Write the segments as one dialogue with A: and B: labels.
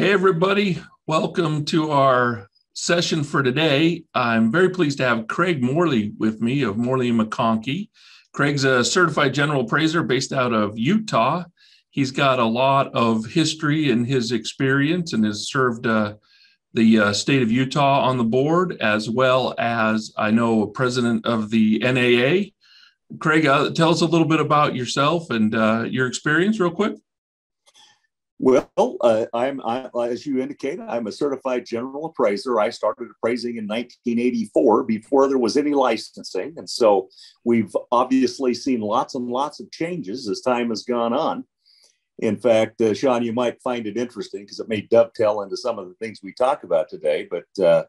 A: Hey, everybody. Welcome to our session for today. I'm very pleased to have Craig Morley with me of Morley and McConkie. Craig's a certified general appraiser based out of Utah. He's got a lot of history in his experience and has served the state of Utah on the board, as well as I know president of the NAA. Craig, tell us a little bit about yourself and your experience real quick.
B: Well, as you indicated, I'm a certified general appraiser. I started appraising in 1984 before there was any licensing. And so we've obviously seen lots and lots of changes as time has gone on. In fact, Shawn, you might find it interesting because it may dovetail into some of the things we talk about today. But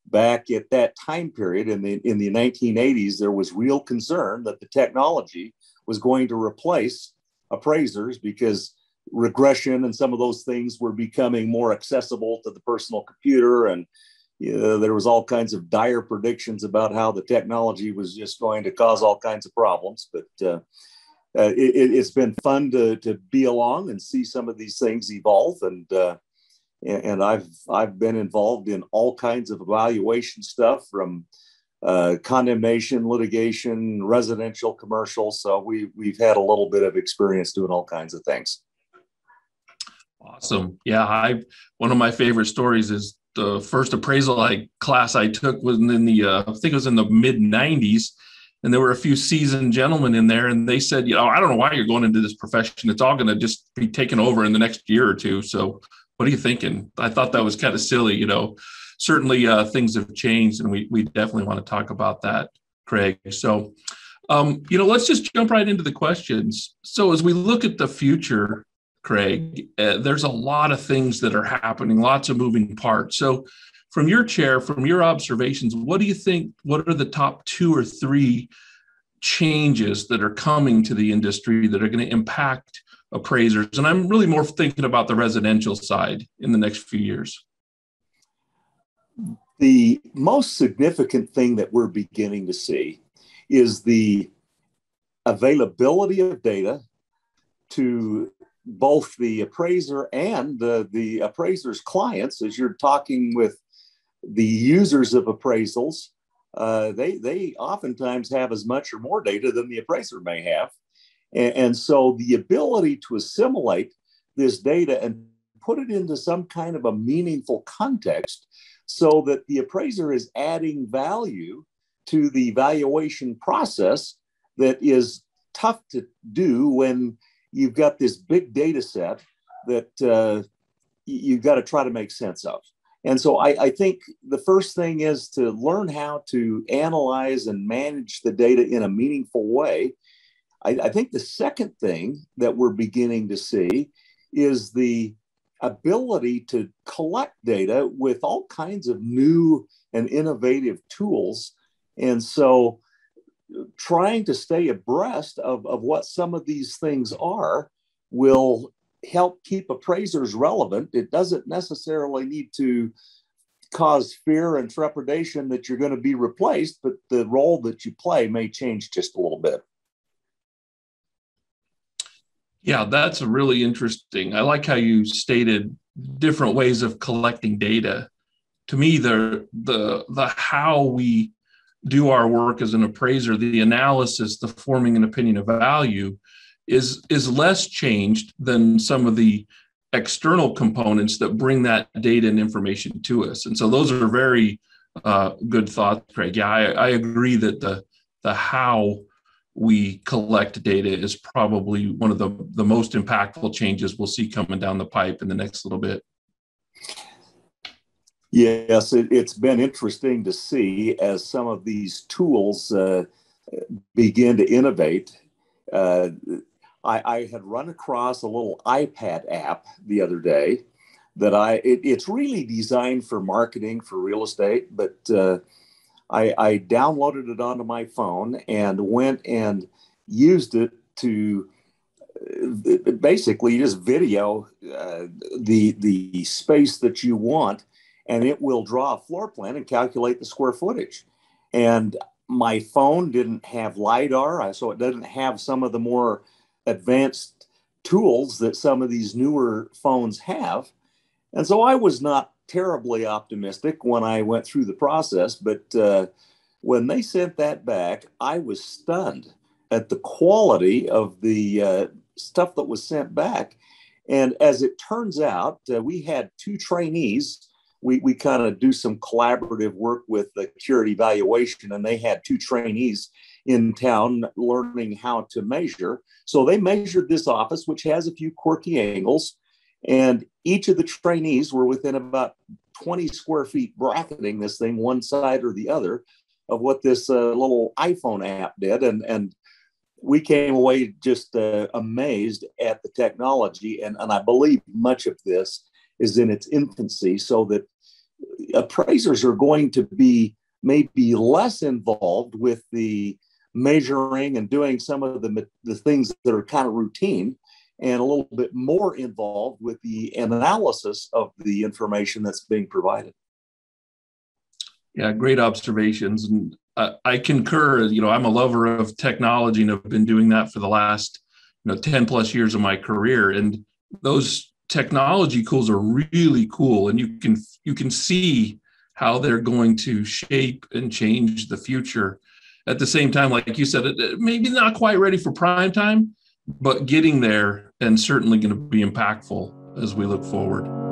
B: back at that time period in the 1980s, there was real concern that the technology was going to replace appraisers because regression and some of those things were becoming more accessible to the personal computer. And there was all kinds of dire predictions about how the technology was just going to cause all kinds of problems. But it's been fun to be along and see some of these things evolve. And I've been involved in all kinds of evaluation stuff from condemnation, litigation, residential, commercial. So we've had a little bit of experience doing all kinds of things.
A: Awesome. Yeah, one of my favorite stories is the first appraisal class I took was in the I think it was in the mid 90s, and there were a few seasoned gentlemen in there, and they said, I don't know why you're going into this profession. It's all going to just be taken over in the next year or two. So what are you thinking? I thought that was kind of silly. Certainly things have changed, and we definitely want to talk about that, Craig. So, let's just jump right into the questions. So as we look at the future, Craig, there's a lot of things that are happening, lots of moving parts. So from your chair, from your observations, what do you think, what are the top 2 or 3 changes that are coming to the industry that are going to impact appraisers? And I'm really more thinking about the residential side in the next few years.
B: The most significant thing that we're beginning to see is the availability of data to both the appraiser and the appraiser's clients. As you're talking with the users of appraisals, they oftentimes have as much or more data than the appraiser may have. And so the ability to assimilate this data and put it into some kind of a meaningful context so that the appraiser is adding value to the valuation process that is tough to do when you've got this big data set that you've got to try to make sense of. And so I think the first thing is to learn how to analyze and manage the data in a meaningful way. I think the second thing that we're beginning to see is the ability to collect data with all kinds of new and innovative tools. And so trying to stay abreast of what some of these things are will help keep appraisers relevant. It doesn't necessarily need to cause fear and trepidation that you're going to be replaced, but the role that you play may change just a little bit.
A: Yeah, that's really interesting. I like how you stated different ways of collecting data. To me, the how we do our work as an appraiser, the analysis, the forming an opinion of value is less changed than some of the external components that bring that data and information to us. And so those are very good thoughts, Craig. Yeah, I agree that the how we collect data is probably one of the most impactful changes we'll see coming down the pipe in the next little bit.
B: Yes, it's been interesting to see as some of these tools begin to innovate. I had run across a little iPad app the other day that it's really designed for marketing for real estate, but I downloaded it onto my phone and went and used it to basically just video the space that you want, and it will draw a floor plan and calculate the square footage. And my phone didn't have LiDAR, so it doesn't have some of the more advanced tools that some of these newer phones have. And so I was not terribly optimistic when I went through the process, but when they sent that back, I was stunned at the quality of the stuff that was sent back. And as it turns out, we had two trainees. We kind of do some collaborative work with the Curate Evaluation, and they had two trainees in town learning how to measure. So they measured this office, which has a few quirky angles, and each of the trainees were within about 20 square feet bracketing this thing one side or the other of what this little iPhone app did. And we came away just amazed at the technology. And I believe much of this is in its infancy, so that appraisers are going to be maybe less involved with the measuring and doing some of the things that are kind of routine, and a little bit more involved with the analysis of the information that's being provided.
A: Yeah, great observations. And I concur. I'm a lover of technology, and I've been doing that for the last 10 plus years of my career. And those technology tools are really cool, and you can see how they're going to shape and change the future. At the same time, like you said, maybe not quite ready for prime time, but getting there, and certainly going to be impactful as we look forward.